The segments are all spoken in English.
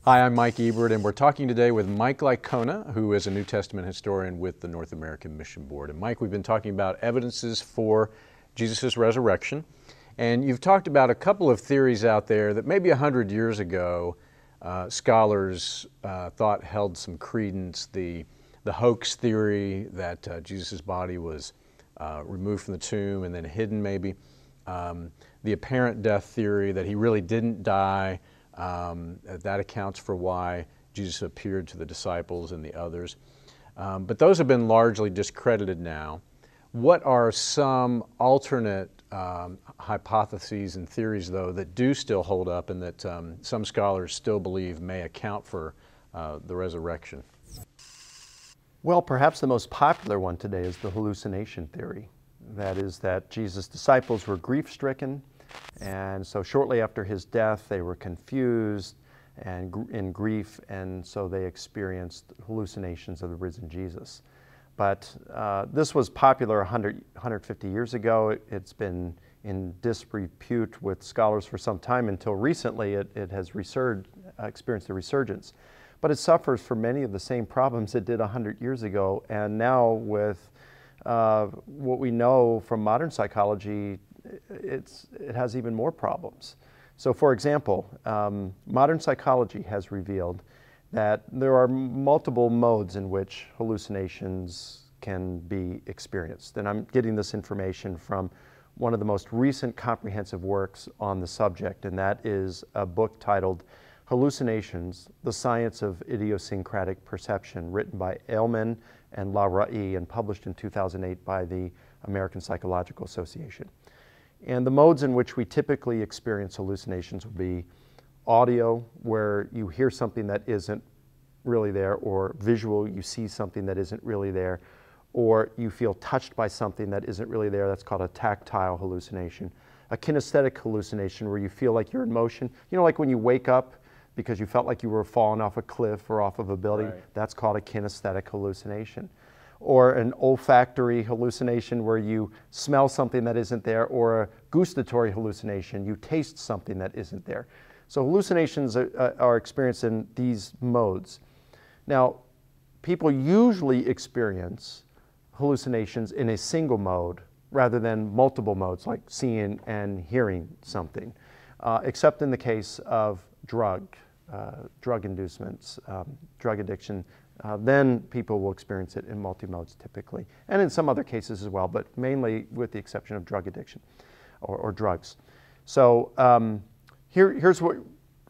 Hi, I'm Mike Ebert, and we're talking today with Mike Licona, who is a New Testament historian with the North American Mission Board. And Mike, we've been talking about evidences for Jesus' resurrection, and you've talked about a couple of theories out there that maybe 100 years ago scholars thought held some credence. The hoax theory that Jesus' body was removed from the tomb and then hidden maybe. The apparent death theory that he really didn't die. That accounts for why Jesus appeared to the disciples and the others. But those have been largely discredited now. What are some alternate hypotheses and theories, though, that do still hold up and that some scholars still believe may account for the resurrection? Well, perhaps the most popular one today is the hallucination theory. That is that Jesus' disciples were grief-stricken, and so shortly after his death they were confused and in grief, and so they experienced hallucinations of the risen Jesus. But this was popular 150 years ago. It's been in disrepute with scholars for some time until recently it has experienced a resurgence. But it suffers from many of the same problems it did 100 years ago, and now with what we know from modern psychology, it has even more problems. So for example, modern psychology has revealed that there are multiple modes in which hallucinations can be experienced. And I'm getting this information from one of the most recent comprehensive works on the subject, and that is a book titled Hallucinations, The Science of Idiosyncratic Perception, written by Eilman and Lahrae and published in 2008 by the American Psychological Association. And the modes in which we typically experience hallucinations would be audio, where you hear something that isn't really there, or visual, you see something that isn't really there, or you feel touched by something that isn't really there. That's called a tactile hallucination. A kinesthetic hallucination, where you feel like you're in motion. You know, like when you wake up because you felt like you were falling off a cliff or off of a building. Right. That's called a kinesthetic hallucination. Or an olfactory hallucination, where you smell something that isn't there, or a gustatory hallucination, you taste something that isn't there. So hallucinations are experienced in these modes. Now, people usually experience hallucinations in a single mode rather than multiple modes, like seeing and hearing something, except in the case of drug inducements, drug addiction. Then people will experience it in multi-modes typically, and in some other cases as well, but mainly with the exception of drug addiction or drugs. So here's what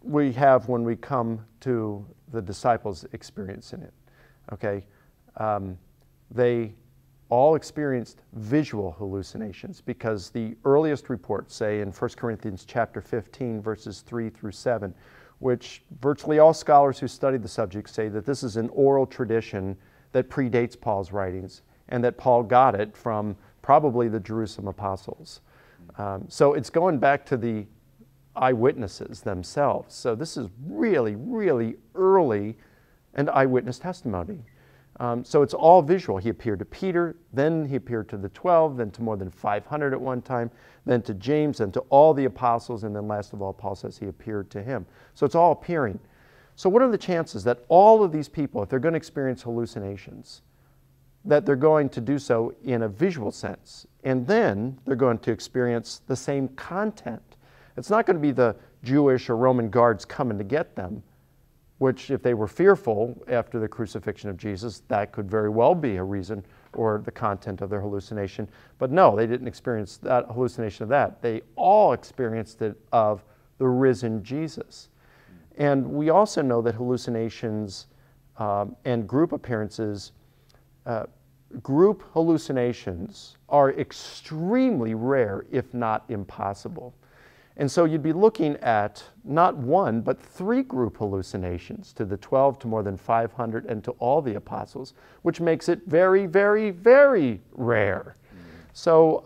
we have when we come to the disciples' experience in it. Okay, they all experienced visual hallucinations, because the earliest reports say in 1 Corinthians chapter 15, verses 3 through 7, which virtually all scholars who studied the subject say that this is an oral tradition that predates Paul's writings, and that Paul got it from probably the Jerusalem apostles. So it's going back to the eyewitnesses themselves. So this is really, really early and eyewitness testimony. So it's all visual. He appeared to Peter, then he appeared to the 12, then to more than 500 at one time, then to James, then to all the apostles, and then last of all, Paul says he appeared to him. So it's all appearing. So what are the chances that all of these people, if they're going to experience hallucinations, that they're going to do so in a visual sense, and then they're going to experience the same content? It's not going to be the Jewish or Roman guards coming to get them, which, if they were fearful after the crucifixion of Jesus, that could very well be a reason or the content of their hallucination. But no, they didn't experience that hallucination of that. They all experienced it of the risen Jesus. And we also know that hallucinations and group appearances, group hallucinations are extremely rare, if not impossible. And so you'd be looking at not one, but 3 group hallucinations, to the 12, to more than 500, and to all the apostles, which makes it very, very, very rare. So,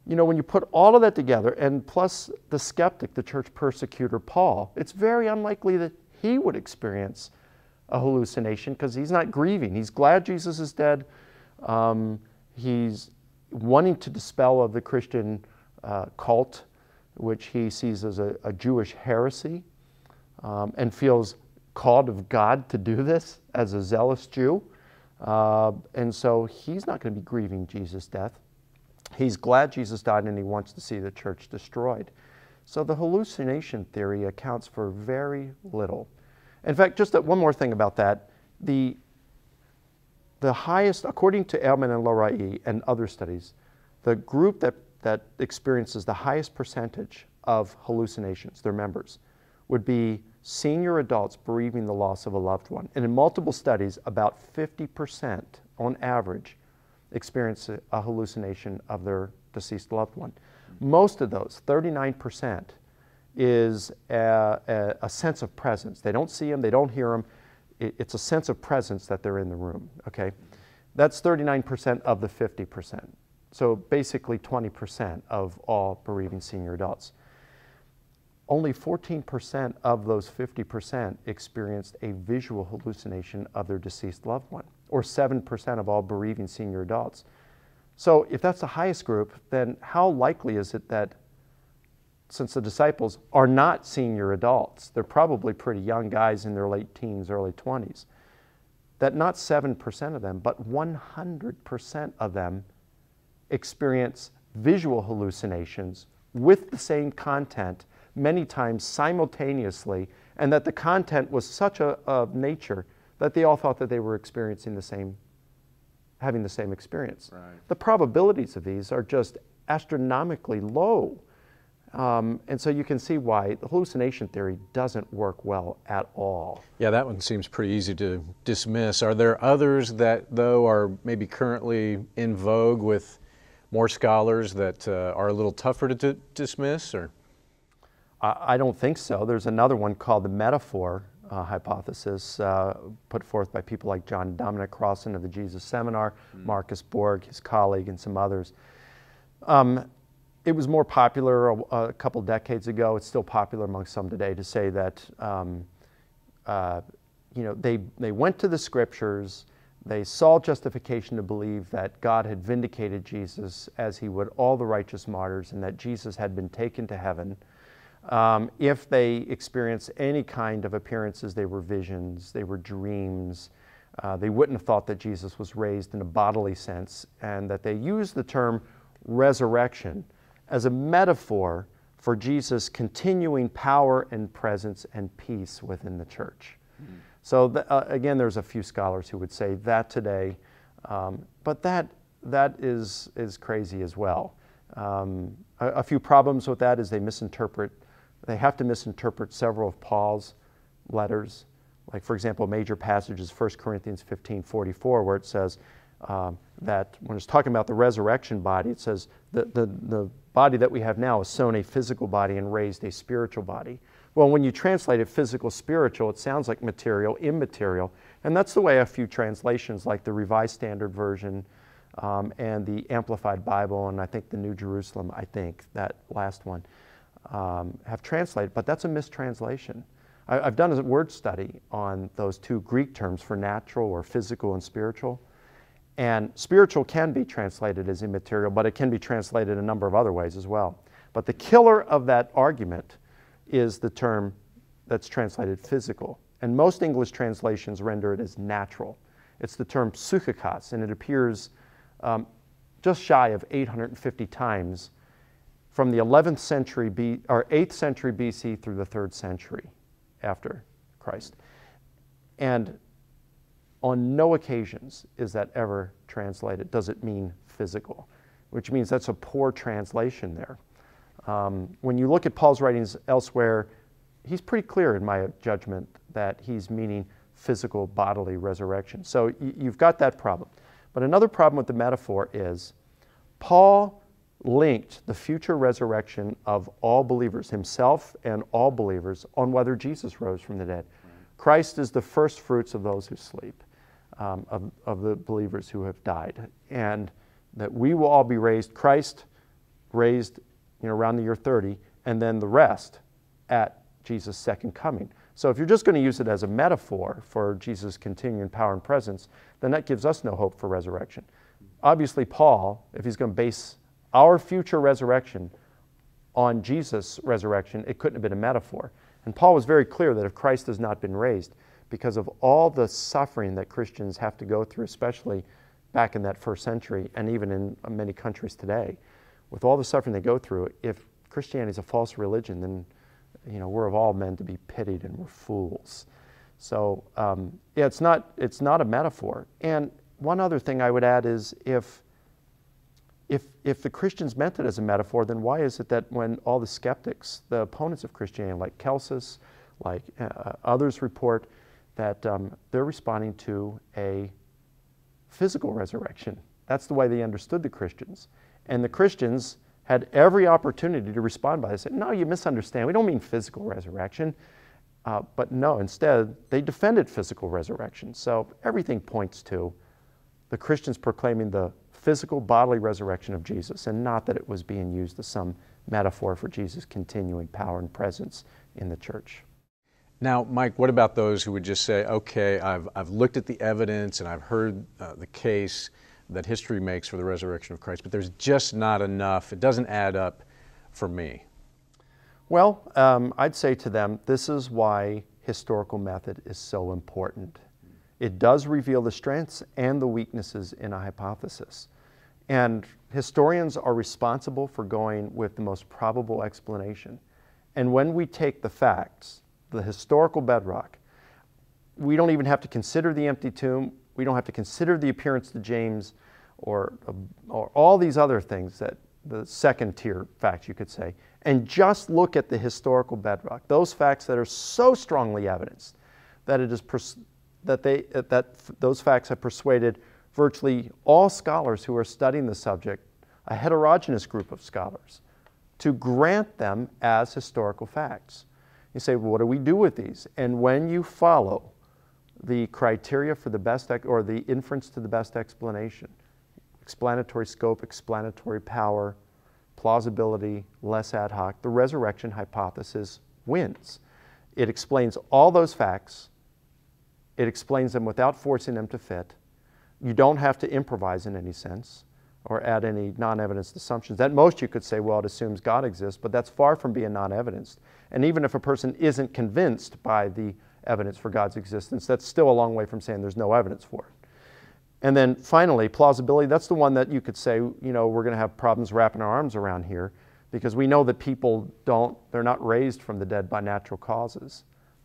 you know, when you put all of that together, and plus the skeptic, the church persecutor Paul, it's very unlikely that he would experience a hallucination, because he's not grieving. He's glad Jesus is dead. He's wanting to dispel of the Christian cult, which he sees as a Jewish heresy. and feels called of God to do this as a zealous Jew. And so he's not going to be grieving Jesus' death. He's glad Jesus died and he wants to see the church destroyed. So the hallucination theory accounts for very little. In fact, just one more thing about that. The highest, according to Ehrman and Lorai and other studies, the group that experiences the highest percentage of hallucinations, their members, would be senior adults bereaving the loss of a loved one. And in multiple studies, about 50% on average experience a hallucination of their deceased loved one. Most of those, 39%, is a sense of presence. They don't see them, they don't hear them. It's a sense of presence that they're in the room, okay? That's 39% of the 50%. So basically 20% of all bereaving senior adults. Only 14% of those 50% experienced a visual hallucination of their deceased loved one, or 7% of all bereaving senior adults. So if that's the highest group, then how likely is it that, since the disciples are not senior adults, they're probably pretty young guys in their late teens, early 20s, that not 7% of them, but 100% of them experience visual hallucinations with the same content many times simultaneously, and that the content was such of nature that they all thought that they were experiencing having the same experience. Right. The probabilities of these are just astronomically low. And so you can see why the hallucination theory doesn't work well at all. Yeah, that one seems pretty easy to dismiss. Are there others that, though, are maybe currently in vogue with more scholars that are a little tougher to dismiss? Or? I don't think so. There's another one called the metaphor hypothesis, put forth by people like John Dominic Crossan of the Jesus Seminar, Marcus Borg, his colleague, and some others. It was more popular a couple decades ago. It's still popular among some today to say that they went to the scriptures, they saw justification to believe that God had vindicated Jesus as he would all the righteous martyrs, and that Jesus had been taken to heaven. If they experienced any kind of appearances, they were visions, they were dreams. They wouldn't have thought that Jesus was raised in a bodily sense, and that they used the term resurrection as a metaphor for Jesus' continuing power and presence and peace within the church. Mm-hmm. So again, there's a few scholars who would say that today, but that is crazy as well. A few problems with that is they have to misinterpret several of Paul's letters. Like, for example, a major passage is 1 Corinthians 15:44, where it says that when it's talking about the resurrection body, it says the body that we have now is sown a physical body and raised a spiritual body. Well, when you translate it physical, spiritual, it sounds like material, immaterial. And that's the way a few translations, like the Revised Standard Version and the Amplified Bible, and I think the New Jerusalem, that last one, have translated. But that's a mistranslation. I've done a word study on those two Greek terms for natural or physical and spiritual. And spiritual can be translated as immaterial, but it can be translated a number of other ways as well. But the killer of that argument is the term that's translated physical. And most English translations render it as natural. It's the term psychikos, and it appears just shy of 850 times from the 8th century BC through the 3rd century after Christ. And on no occasions is that ever translated. Does it mean physical? Which means that's a poor translation there. When you look at Paul's writings elsewhere, he's pretty clear in my judgment that he's meaning physical bodily resurrection. So you've got that problem. But another problem with the metaphor is Paul linked the future resurrection of all believers, himself and all believers, on whether Jesus rose from the dead. Christ is the first fruits of those who sleep. Of the believers who have died, and that we will all be raised. Christ raised, around the year 30, and then the rest at Jesus' second coming. So if you're just going to use it as a metaphor for Jesus' continuing power and presence, then that gives us no hope for resurrection. Obviously, Paul, if he's going to base our future resurrection on Jesus' resurrection, it couldn't have been a metaphor. And Paul was very clear that if Christ has not been raised, because of all the suffering that Christians have to go through, especially back in that first century and even in many countries today, with all the suffering they go through, if Christianity is a false religion, then we're of all men to be pitied and we're fools. So yeah, it's not a metaphor. And one other thing I would add is if the Christians meant it as a metaphor, then why is it that when all the skeptics, the opponents of Christianity, like Celsus, like others report, that they're responding to a physical resurrection? That's the way they understood the Christians. And the Christians had every opportunity to respond by saying, no, you misunderstand. We don't mean physical resurrection. But no, instead, they defended physical resurrection. So everything points to the Christians proclaiming the physical bodily resurrection of Jesus, and not that it was being used as some metaphor for Jesus' continuing power and presence in the church. Now, Mike, what about those who would just say, okay, I've looked at the evidence and I've heard the case that history makes for the resurrection of Christ, but there's just not enough, it doesn't add up for me? Well, I'd say to them, this is why historical method is so important. It does reveal the strengths and the weaknesses in a hypothesis. And historians are responsible for going with the most probable explanation. And when we take the facts, the historical bedrock, we don't even have to consider the empty tomb, we don't have to consider the appearance to James, or all these other things, that the second tier facts, you could say, and just look at the historical bedrock, those facts that are so strongly evidenced that it is those facts have persuaded virtually all scholars who are studying the subject, a heterogeneous group of scholars, to grant them as historical facts. You say, well, what do we do with these? And when you follow the criteria for the best, or the inference to the best explanation, explanatory scope, explanatory power, plausibility, less ad hoc, the resurrection hypothesis wins. It explains all those facts. It explains them without forcing them to fit. You don't have to improvise in any sense or add any non-evidenced assumptions. At most you could say, well, it assumes God exists, but that's far from being non-evidenced. And even if a person isn't convinced by the evidence for God's existence, that's still a long way from saying there's no evidence for it. And then finally, plausibility, that's the one that you could say, we're going to have problems wrapping our arms around here, because we know that people they're not raised from the dead by natural causes.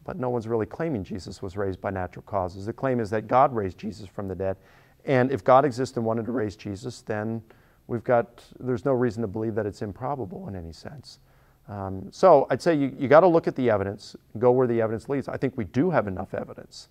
But no one's really claiming Jesus was raised by natural causes. The claim is that God raised Jesus from the dead. And if God exists and wanted to raise Jesus, then there's no reason to believe that it's improbable in any sense. So I'd say you got to look at the evidence, go where the evidence leads. I think we do have enough evidence.